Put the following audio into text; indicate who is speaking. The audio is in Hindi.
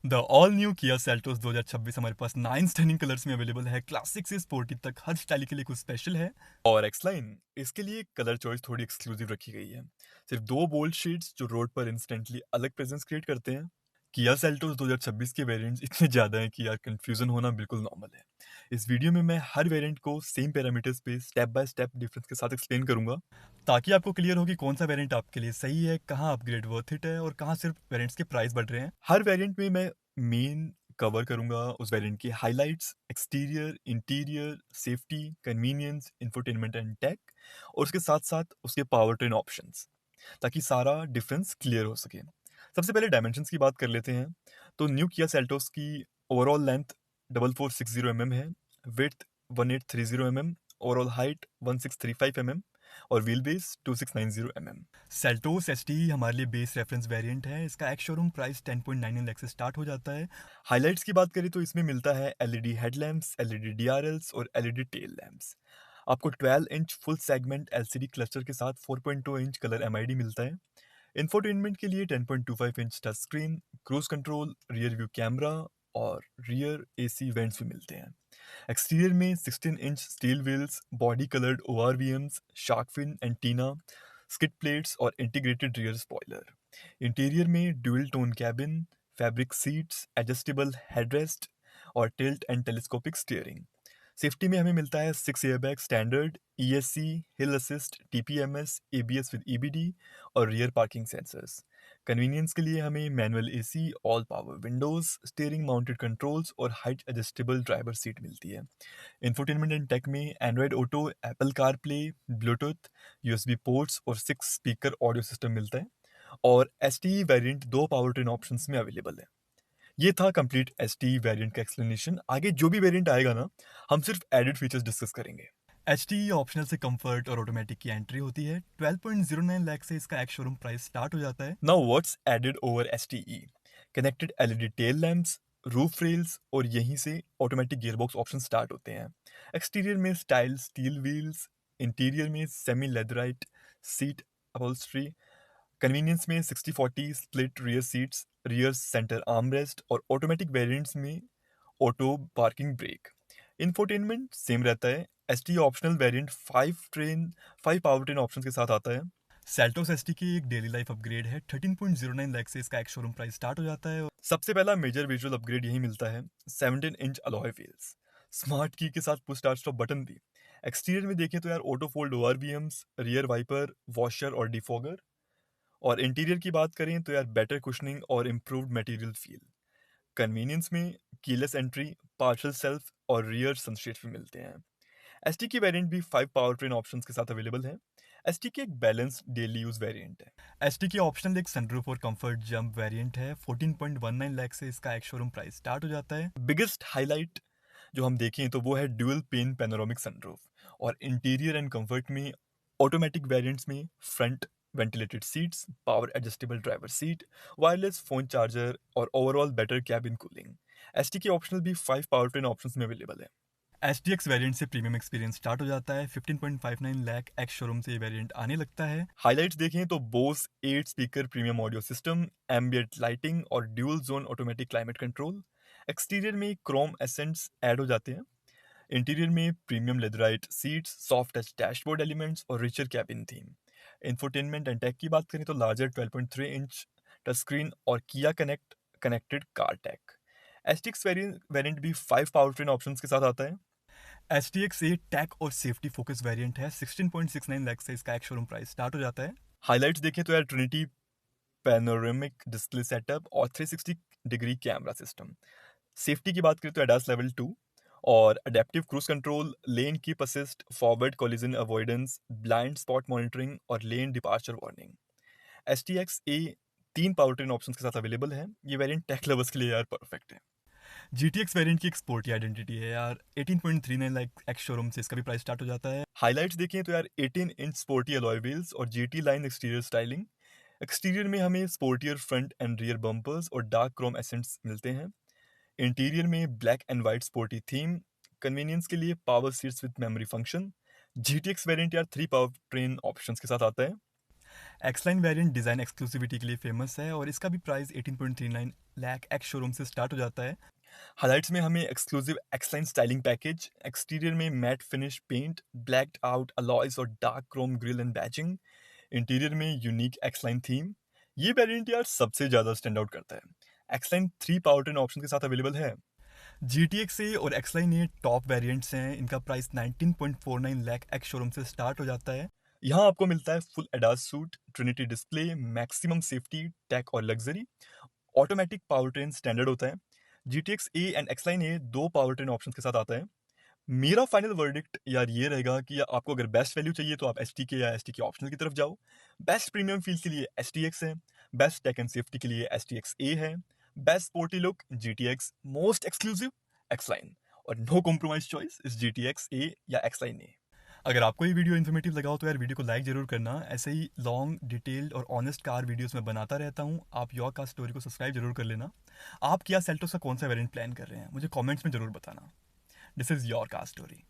Speaker 1: The all new Kia Seltos 2026 हमारे पास 9 स्टनिंग कलर्स में अवेलेबल है। क्लासिक से स्पोर्टी तक हर स्टाइल के लिए कुछ स्पेशल है। और एक्स लाइन इसके लिए कलर चॉइस थोड़ी एक्सक्लूसिव रखी गई है। सिर्फ दो बोल्ड शेड्स जो रोड पर इंस्टेंटली अलग प्रेजेंस क्रिएट करते हैं। किया सेल्टोस 2026 के वेरिएंट्स इतने ज़्यादा हैं कि यार कंफ्यूजन होना बिल्कुल नॉर्मल है। इस वीडियो में मैं हर वेरिएंट को सेम पैरामीटर्स पे स्टेप बाय स्टेप डिफरेंस के साथ एक्सप्लेन करूंगा, ताकि आपको क्लियर हो कि कौन सा वेरिएंट आपके लिए सही है, कहाँ अपग्रेड वर्थ इट है और कहाँ सिर्फ वेरिएंट्स के प्राइस बढ़ रहे हैं। हर वेरिएंट में मैं मेन कवर करूंगा उस वेरिएंट की highlights, exterior, interior, safety, convenience, infotainment and tech, और उसके साथ साथ उसके पावर ट्रेन ऑप्शंस, ताकि सारा डिफरेंस क्लियर हो सके। सबसे पहले डायमेंशंस की बात कर लेते हैं। तो न्यू किया सेल्टोस की ओवरऑल लेंथ 4460 है, विड्थ 1830 ओवरऑल हाइट 1635 और wheel base 2690 Seltos S T हमारे लिए बेस रेफरेंस वेरिएंट है। इसका एक्स शोरूम प्राइस 10.99 लाख से स्टार्ट हो जाता है। हाइलाइट्स की बात करें तो इसमें मिलता है एलईडी हेडलैम्प्स, एलईडी डीआरएल्स और एलईडी टेल लैम्प्स। आपको 12 inch full segment LCD cluster के साथ 4.2 इंच कलर एमआईडी मिलता है। इंफोटेनमेंट के लिए 10.25 inch touch screen, cruise control, rear view camera और रियर एसी वेंट्स भी मिलते हैं। एक्सटीरियर में 16 inch steel wheels, body coloured ORVMs, shark fin antenna, skid plates और इंटीग्रेटेड रियर स्पॉइलर। इंटीरियर में dual tone cabin, fabric seats, adjustable headrest और tilt and telescopic steering. Safety में हमें मिलता है 6 airbag standard, ESC, hill assist, TPMS, ABS with EBD और रियर पार्किंग सेंसर्स। कन्वीनियंस के लिए हमें manual AC, all power Windows, steering mounted controls और हाइट एडजस्टेबल ड्राइवर सीट मिलती है। इंफोटेनमेंट एंड टेक में Android auto, Apple car play, Bluetooth, USB ports और 6 स्पीकर ऑडियो सिस्टम मिलता है। और एस टी वेरियंट दो पावर ट्रेन ऑप्शन में अवेलेबल है। ये था कंप्लीट एस टी वेरियंट का एक्सप्लेनेशन। आगे जो भी वेरियंट आएगा ना, हम सिर्फ एडेड फीचर्स डिस्कस करेंगे। एच टी ऑप्शनल से कंफर्ट और ऑटोमेटिक की एंट्री होती है। 12.09 लाख से इसका एक्स शोरूम प्राइस स्टार्ट हो जाता है। Now what's added over S T E? Connected LED tail lamps, roof rails और यहीं से ऑटोमेटिक गियरबॉक्स ऑप्शन स्टार्ट होते हैं। एक्सटीरियर में स्टाइल स्टील व्हील्स, इंटीरियर में semi leatherette seat upholstery, convenience में 60-40 split rear seats, rear centre armrest और ऑटोमेटिक वेरिएंट्स में auto parking brake. Infotainment same रहता है। S T optional variant 5 power train option के साथ आता है। सेल्टोस एस टी की एक डेली लाइफ अपग्रेड है। 13.09 लाख से इसका एक्स शोरूम प्राइस स्टार्ट हो जाता है। सबसे पहला मेजर विजुअल अपग्रेड यही मिलता है, 17 inch alloy wheels, smart key के साथ पुश स्टार्ट स्टॉप बटन भी। एक्सटीरियर में देखें तो यार auto fold ORVMs, rear wiper, washer और डिफॉगर। और इंटीरियर की बात करें तो यार बेटर कुशनिंग और इम्प्रूव्ड मटेरियल फील। कन्वीनियंस में कीलेस एंट्री, पार्शल सेल्फ और रियर सनशेड्स भी मिलते हैं। एसटी की वेरिएंट भी 5 पावर ट्रेन ऑप्शंस के साथ अवेलेबल है। एसटी की एक बैलेंस्ड डेली यूज वेरिएंट है। एसटी की ऑप्शनल एक सनरूफ और कंफर्ट जंप वेरिएंट है। 14.19 लाख से इसका एक्स शोरूम प्राइस स्टार्ट हो जाता है। बिगेस्ट हाईलाइट जो हम देखें तो वो है ड्यूल पेन पैनोरामिक सनरूफ। और इंटीरियर एंड कंफर्ट में ऑटोमेटिक वेरिएंट्स में front ventilated seats, power adjustable driver seat, wireless phone charger और overall better cabin cooling. ST के ऑप्शनल भी 5 पावर ट्रेन ऑप्शंस में अवेलेबल है। एच डी एक्स वेरियंट से प्रीमियम एक्सपीरियंस स्टार्ट हो जाता है। 15.59 लाख एक्स शोरूम से ये वेरियंट आने लगता है। हाइलाइट्स देखें तो Bose 8 speaker premium audio system, ambient lighting और dual zone automatic climate control. Exterior में क्रोम एसेंट्स ऐड हो जाते हैं। इंटीरियर में premium leatherette seats, soft touch dashboard elements और richer cabin theme. Infotainment and tech की बात करें तो लार्जर 12.3 इंच टच स्क्रीन और किया connect connected car take. S T x variant भी 5 पावर ट्रेन ऑप्शंस के साथ आता है। एस टी एक्स ए टैक और सेफ्टी फोकस वेरिएंट है। 16.69 लाख से इसका एक्स शोरूम प्राइस स्टार्ट हो जाता है। हाइलाइट्स देखें तो यार ट्रिनिटी पैनोरेमिक डिस्प्ले सेटअप और 360 डिग्री कैमरा सिस्टम। सेफ्टी की बात करें तो एडास लेवल 2 और adaptive cruise control, lane keep assist, forward collision avoidance, blind spot monitoring और lane departure warning. S T X A 3 power train option के साथ अवेलेबल है। ये वेरिएंट टेक लवर्स के लिए यार परफेक्ट है। जी टी एक्स वेरियंट की एक स्पोर्टी आइडेंटिटी है यार। 18.39 लाख एक्स शोरूम से इसका भी प्राइस स्टार्ट हो जाता है। हाइलाइट्स देखें तो यार 18 इंच स्पोर्टी अलॉय व्हील्स और GT line exterior styling. Exterior में हमें sportier front end rear bumpers और डार्क क्रोम एसेंट्स मिलते हैं। इंटीरियर में black and white sporty theme. Convenience के लिए power seats with memory function. G T x variant यार 3 पावर ट्रेन ऑप्शन के साथ आता है। एक्सलाइन वेरिएंट डिज़ाइन एक्सक्लूसिविटी के लिए फेमस है और इसका भी प्राइस 18.39 लाख एक्स शोरूम से स्टार्ट हो जाता है। हाइलाइट्स में हमें exclusive X line styling package, exterior में matte finish paint, blacked out alloys और dark chrome grille and badging, interior में यूनिक एक्सलाइन थीम। ये वेरिएंट यार सबसे ज़्यादा स्टैंड आउट करता है। एक्सलाइन 3 पावर ट्रेन ऑप्शन के साथ अवेलेबल है। GTX ए और एक्सलाइन ए टॉप वेरिएंट्स हैं। इनका प्राइस 19.49 लाख एक्स शोरूम से स्टार्ट हो जाता है। यहाँ आपको मिलता है full ADAS suite, trinity display, maximum safety, tech और luxury. Automatic power train standard होता है। GTX A and X line A 2 power train option के साथ आता है। मेरा फाइनल वर्डिक्ट यार ये रहेगा कि आपको अगर बेस्ट वैल्यू चाहिए तो आप STK या STK ऑप्शनल की तरफ जाओ। बेस्ट प्रीमियम फील के लिए STX है। बेस्ट टेक एंड सेफ्टी के लिए STX ए है। Best sporty look GTX, most exclusive X line, और no compromise choice is GTX A या एक्सलाइन ए। अगर आपको ये वीडियो इन्फॉर्मेटिव लगा हो तो यार वीडियो को लाइक जरूर करना। ऐसे ही लॉन्ग डिटेल्ड और ऑनेस्ट कार वीडियोस मैं बनाता रहता हूँ। आप योर कार स्टोरी को सब्सक्राइब जरूर कर लेना। आप किया सेल्टोस का कौन सा वेरिएंट प्लान कर रहे हैं मुझे कमेंट्स में जरूर बताना। This is your car story.